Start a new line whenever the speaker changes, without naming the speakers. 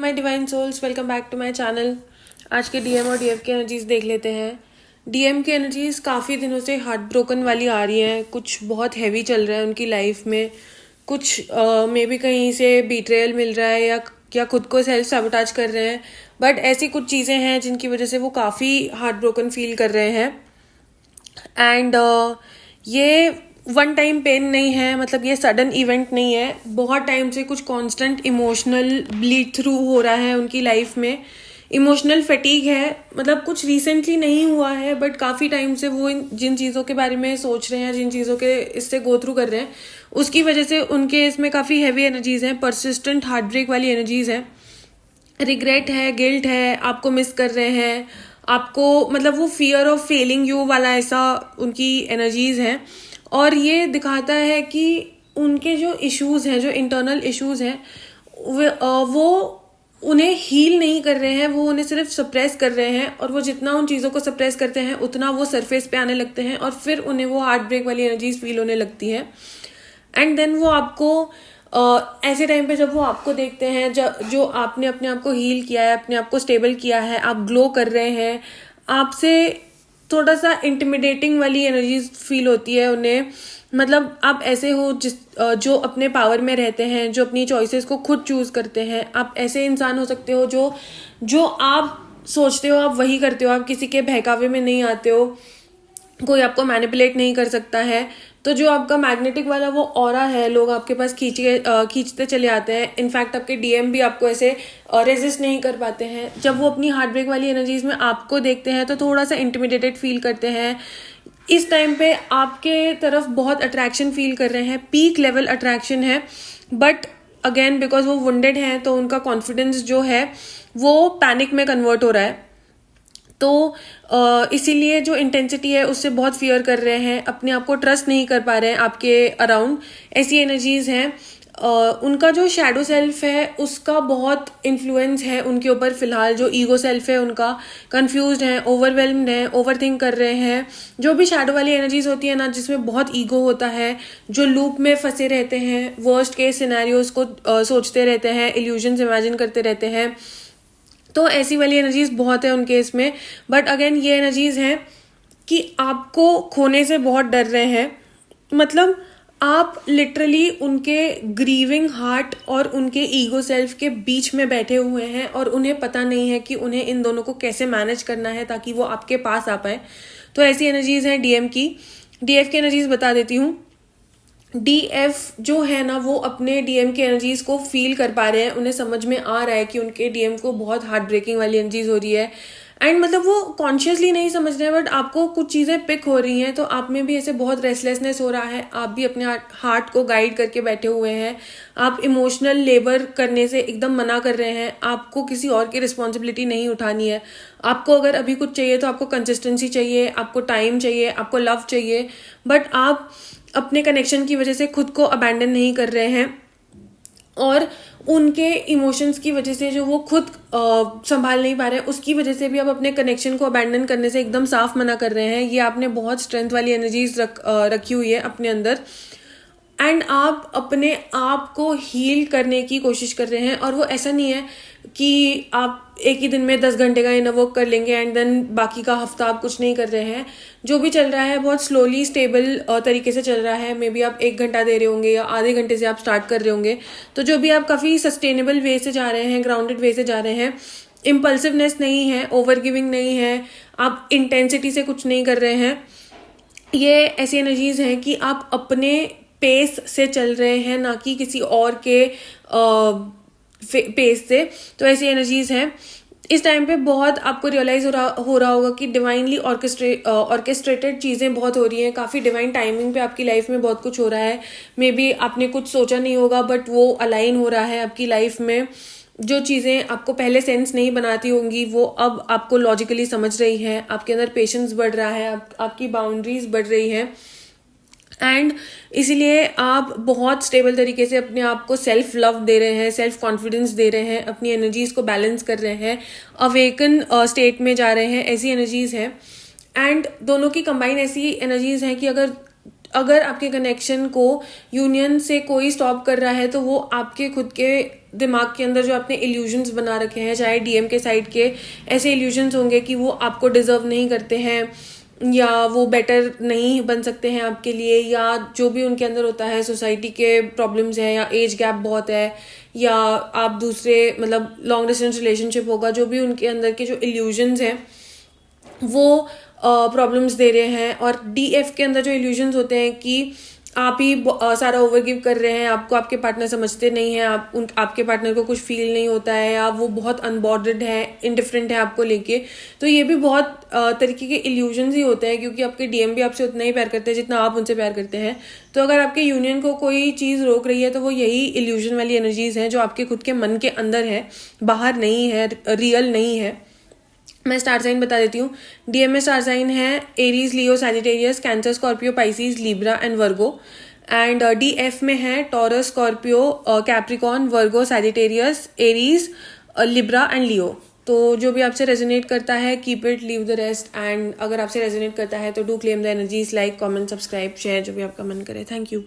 My divine souls, welcome back to my channel. आज के DM और डीएफ की एनर्जीज देख लेते हैं। डीएम की एनर्जीज काफ़ी दिनों से हार्ट ब्रोकन वाली आ रही हैं। कुछ बहुत हैवी चल रहा है उनकी लाइफ में। कुछ मे बी कहीं से बीट्रेयल मिल रहा है या खुद को सेल्फ सैबोटाज कर रहे हैं। बट ऐसी कुछ चीज़ें हैं जिनकी वजह से वो काफ़ी हार्ट ब्रोकन फील कर रहे हैं। एंड ये वन टाइम पेन नहीं है, मतलब ये सडन इवेंट नहीं है। बहुत टाइम से कुछ कांस्टेंट इमोशनल ब्लीड थ्रू हो रहा है उनकी लाइफ में। इमोशनल फटीग है, मतलब कुछ रिसेंटली नहीं हुआ है बट काफ़ी टाइम से वो जिन चीज़ों के बारे में सोच रहे हैं, जिन चीज़ों के इससे गो थ्रू कर रहे हैं, उसकी वजह से उनके इसमें काफ़ी हैवी एनर्जीज हैं, परसिस्टेंट हार्ट ब्रेक वाली एनर्जीज हैं। रिग्रेट है, गिल्ट है, आपको मिस कर रहे हैं, आपको मतलब वो फियर ऑफ फेलिंग यू वाला ऐसा उनकी एनर्जीज हैं। और ये दिखाता है कि उनके जो इश्यूज हैं, जो इंटरनल इश्यूज हैं, वो उन्हें हील नहीं कर रहे हैं, वो उन्हें सिर्फ सप्रेस कर रहे हैं। और वो जितना उन चीज़ों को सप्रेस करते हैं उतना वो सरफेस पे आने लगते हैं और फिर उन्हें वो हार्ट ब्रेक वाली एनर्जीज फील होने लगती है। एंड देन वो आपको ऐसे टाइम पे जब वो आपको देखते हैं, जो आपने अपने आप को हील किया है, अपने आप को स्टेबल किया है, आप ग्लो कर रहे हैं, आपसे थोड़ा सा इंटिमिडेटिंग वाली एनर्जीज फील होती है उन्हें। मतलब आप ऐसे हो जो अपने पावर में रहते हैं, जो अपनी चॉइसेस को खुद चूज करते हैं। आप ऐसे इंसान हो सकते हो जो आप सोचते हो आप वही करते हो, आप किसी के बहकावे में नहीं आते हो, कोई आपको मैनिपुलेट नहीं कर सकता है। तो जो आपका मैग्नेटिक वाला वो ऑरा है, लोग आपके पास खींचते चले आते हैं। इनफैक्ट आपके डीएम भी आपको ऐसे रेजिस्ट नहीं कर पाते हैं। जब वो अपनी हार्ट ब्रेक वाली एनर्जीज में आपको देखते हैं तो थोड़ा सा इंटिमिडेटेड फील करते हैं। इस टाइम पे आपके तरफ बहुत अट्रैक्शन फील कर रहे हैं, पीक लेवल अट्रैक्शन है। बट अगेन बिकॉज वो वुंडेड हैं तो उनका कॉन्फिडेंस जो है वो पैनिक में कन्वर्ट हो रहा है। तो इसीलिए जो इंटेंसिटी है उससे बहुत फियर कर रहे हैं, अपने आप को ट्रस्ट नहीं कर पा रहे हैं आपके अराउंड। ऐसी एनर्जीज हैं। उनका जो शैडो सेल्फ है उसका बहुत इन्फ्लुएंस है उनके ऊपर फिलहाल। जो ईगो सेल्फ है उनका कंफ्यूज्ड है, ओवरवेल्म्ड है, ओवरथिंक कर रहे हैं। जो भी शैडो वाली एनर्जीज होती है ना, जिसमें बहुत ईगो होता है, जो लूप में फंसे रहते हैं, वर्स्ट केस सिनेरियोज को सोचते रहते हैं, इल्यूजन्स इमेजिन करते रहते हैं, तो ऐसी वाली एनर्जीज बहुत है उनके इसमें। बट अगेन ये एनर्जीज हैं कि आपको खोने से बहुत डर रहे हैं। मतलब आप लिटरली उनके ग्रीविंग हार्ट और उनके ईगो सेल्फ के बीच में बैठे हुए हैं और उन्हें पता नहीं है कि उन्हें इन दोनों को कैसे मैनेज करना है ताकि वो आपके पास आ पाए। तो ऐसी एनर्जीज हैं डीएम की। डीएफ की एनर्जीज बता देती हूँ। डीएफ जो है ना, वो अपने डीएम की एनर्जीज को फील कर पा रहे हैं। उन्हें समझ में आ रहा है कि उनके डीएम को बहुत हार्ट ब्रेकिंग वाली एनर्जीज हो रही है। एंड मतलब वो कॉन्शियसली नहीं समझ रहे हैं बट आपको कुछ चीज़ें पिक हो रही हैं, तो आप में भी ऐसे बहुत रेस्टलेसनेस हो रहा है। आप भी अपने हार्ट को गाइड करके बैठे हुए हैं। आप इमोशनल लेबर करने से एकदम मना कर रहे हैं। आपको किसी और की रिस्पॉन्सिबिलिटी नहीं उठानी है। आपको अगर अभी कुछ चाहिए तो आपको कंसिस्टेंसी चाहिए, आपको टाइम चाहिए, आपको लव चाहिए। बट आप अपने कनेक्शन की वजह से खुद को अबैंडन नहीं कर रहे हैं और उनके इमोशंस की वजह से जो वो खुद संभाल नहीं पा रहे हैं, उसकी वजह से भी आप अपने कनेक्शन को अबैंडन करने से एकदम साफ मना कर रहे हैं। ये आपने बहुत स्ट्रेंथ वाली एनर्जीज रखी हुई है अपने अंदर। एंड आप अपने आप को हील करने की कोशिश कर रहे हैं। और वो ऐसा नहीं है कि आप एक ही दिन में 10 घंटे का इनर वर्क कर लेंगे एंड देन बाकी का हफ्ता आप कुछ नहीं कर रहे हैं। जो भी चल रहा है बहुत स्लोली स्टेबल तरीके से चल रहा है। मे बी आप 1 घंटा दे रहे होंगे या आधे घंटे से आप स्टार्ट कर रहे होंगे। तो जो भी आप काफ़ी सस्टेनेबल वे से जा रहे हैं, ग्राउंडेड वे से जा रहे हैं। इम्पल्सिवनेस नहीं है, ओवर गिविंग नहीं है, आप इंटेंसिटी से कुछ नहीं कर रहे हैं। ये ऐसी एनर्जीज हैं कि आप अपने पेस से चल रहे हैं, ना कि किसी और के पेस से। तो ऐसी एनर्जीज हैं। इस टाइम पे बहुत आपको रियलाइज हो रहा होगा कि डिवाइनली ऑर्केस्ट्रेटेड चीज़ें बहुत हो रही हैं। काफ़ी डिवाइन टाइमिंग पे आपकी लाइफ में बहुत कुछ हो रहा है। मे बी आपने कुछ सोचा नहीं होगा बट वो अलाइन हो रहा है आपकी लाइफ में। जो चीज़ें आपको पहले सेंस नहीं बनाती होंगी वो अब आपको लॉजिकली समझ रही हैं। आपके अंदर पेशेंस बढ़ रहा है, आपकी बाउंड्रीज बढ़ रही हैं। एंड इसीलिए आप बहुत स्टेबल तरीके से अपने आप को सेल्फ लव दे रहे हैं, सेल्फ कॉन्फिडेंस दे रहे हैं, अपनी एनर्जीज को बैलेंस कर रहे हैं, अवेकन स्टेट में जा रहे हैं। ऐसी एनर्जीज हैं। एंड दोनों की कंबाइन ऐसी एनर्जीज हैं कि अगर अगर आपके कनेक्शन को यूनियन से कोई स्टॉप कर रहा है तो वो आपके खुद के दिमाग के अंदर जो आपने इल्यूजन्स बना रखे हैं, चाहे डीएम के साइड के ऐसे इल्यूजन्स होंगे कि वो आपको डिजर्व नहीं करते हैं या वो बेटर नहीं बन सकते हैं आपके लिए, या जो भी उनके अंदर होता है, सोसाइटी के प्रॉब्लम्स हैं या एज गैप बहुत है या आप दूसरे मतलब लॉन्ग डिस्टेंस रिलेशनशिप होगा, जो भी उनके अंदर के जो इल्यूजन्स हैं वो प्रॉब्लम्स दे रहे हैं। और डीएफ के अंदर जो इल्यूजन्स होते हैं कि आप ही सारा ओवरगिव कर रहे हैं, आपको आपके पार्टनर समझते नहीं हैं, आपके पार्टनर को कुछ फील नहीं होता है, या वो बहुत अनबॉर्डर्ड है, इनडिफरेंट है आपको लेके। तो ये भी बहुत तरीके के इल्यूजन्स ही होते हैं, क्योंकि आपके डीएम भी आपसे उतना ही प्यार करते हैं जितना आप उनसे प्यार करते हैं। तो अगर आपके यूनियन को कोई चीज़ रोक रही है तो वो यही इल्यूजन वाली एनर्जीज हैं जो आपके खुद के मन के अंदर है, बाहर नहीं है, रियल नहीं है। मैं स्टार साइन बता देती हूँ। डीएम में स्टार साइन है Aries, Leo, Sagittarius, Cancer, Scorpio, Pisces, Libra and Virgo. And DF में है Taurus, Scorpio, Capricorn, Virgo, Sagittarius, Aries, Libra and Leo. तो जो भी आपसे रेजोनेट करता है keep it, leave the rest. And अगर आपसे रेजोनेट करता है तो do claim the energies, like, comment, subscribe, share, जो भी आपका मन करे। Thank you.